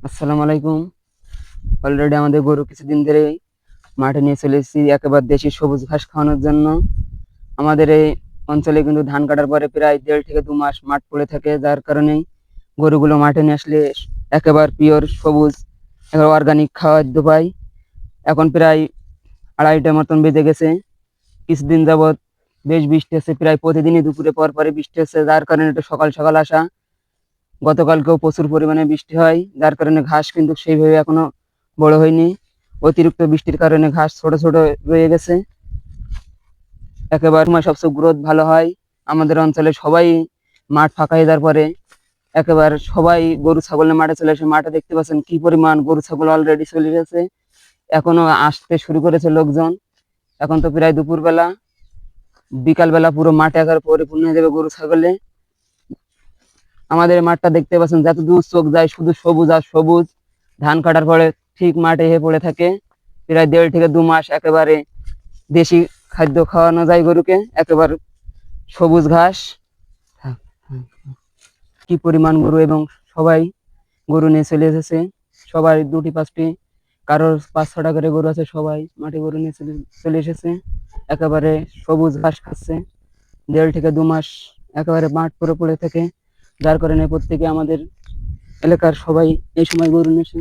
আসসালামু আলাইকুম। অলরেডি আমাদের গরু কিছুদিন ধরে মাঠে নিয়ে চলে এসেছি একেবারে দেশি সবুজ ঘাস খাওয়ানোর জন্য। আমাদের এই অঞ্চলে কিন্তু ধান কাটার পরে প্রায় 1.5 থেকে 2 মাস মাঠ পড়ে থাকে, যার কারণে গরুগুলো মাঠে নিয়ে আসলে একেবারে পিওর সবুজ একেবারে অর্গানিক খাদ্য পাই। এখন প্রায় 2:30টার মতন বেজে গেছে। কিছুদিন যাবৎ বেশ বৃষ্টি হচ্ছে, প্রায় প্রতিদিনই দুপুরে পর পরে বৃষ্টি হচ্ছে, যার কারণে একটু সকাল সকাল আসা। গতকালকেও প্রচুর পরিমাণে বৃষ্টি হয়, যার কারণে ঘাস কিন্তু সেইভাবে এখনো বড় হয়নি। অতিরিক্ত বৃষ্টির কারণে ঘাস ছোট ছোট রয়ে গেছে। একেবারে সময় সবচেয়ে গ্রোথ ভালো হয়। আমাদের অঞ্চলে সবাই মাঠ ফাঁকা হয়ে যাওয়ার পরে একেবারে সবাই গরু ছাগল নিয়ে মাঠে চলে আসে। মাঠে দেখতে পাচ্ছেন কি পরিমাণ গরু ছাগল অলরেডি চলে গেছে, এখনো আসতে শুরু করেছে লোকজন। এখন তো প্রায় দুপুর বেলা, বিকাল বেলা পুরো মাঠে একেবারে পরিপূর্ণ হয়ে যাবে গরু ছাগলে। আমাদের মাঠটা দেখতে পাচ্ছেন, যত দূর চোখ যায় শুধু সবুজ আর সবুজ। ধান কাটার পরে ঠিক মাঠে হয়ে পড়ে থাকে। প্রায় 1.5 থেকে 2 মাস একেবারে দেশি খাদ্য খাওয়ানো যায় গরুকে, একেবারে সবুজ ঘাস। কি পরিমাণ গরু, এবং সবাই গরু নিয়ে চলে এসেছে। সবাই 2টি 5টি, কারোর 5-6টা করে গরু আছে। সবাই মাঠে গরু নিয়ে চলে এসেছে, একেবারে সবুজ ঘাস খাচ্ছে। 1.5 থেকে 2 মাস একেবারে মাঠ পরে পড়ে থাকে, যার কারণে প্রত্যেকে আমাদের এলাকার সবাই এই সময় গরু নিয়ে আসে।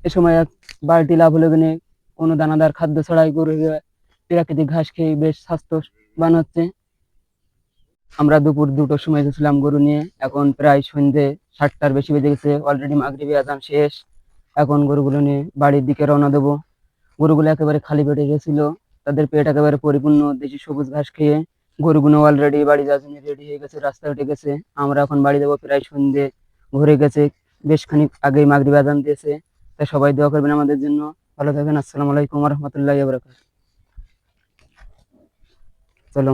এ সময় এক বাড়তি লাভ হলো কিনে কোনো দানাদার খাদ্য ছাড়াই গরু প্রাকৃতিক ঘাস খেয়ে বেশ স্বাস্থ্যবান হচ্ছে। আমরা দুপুর 2টোর সময় এসেছিলাম গরু নিয়ে, এখন প্রায় সন্ধ্যে 7টার বেশি বেজে গেছে। অলরেডি মাগরিবি আজান শেষ। এখন গরুগুলো নিয়ে বাড়ির দিকে রওনা দেবো। গরুগুলো একেবারে খালি পেটে গেছিল, তাদের পেট একেবারে পরিপূর্ণ দেশি সবুজ ঘাস খেয়ে। গরুগুলো অলরেডি বাড়ি যাওয়ার জন্য রেডি হয়ে গেছে, রাস্তায় উঠে গেছে। আমরা এখন বাড়ি যাবো, প্রায় সন্ধ্যে ঘুরে গেছে। বেশ খানিক আগেই মাগরিব আজান দিয়েছে। তাই সবাই দোয়া করবেন আমাদের জন্য। ভালো থাকবেন। আসসালামু আলাইকুম রহমতুল্লাহ বরকাত। চলো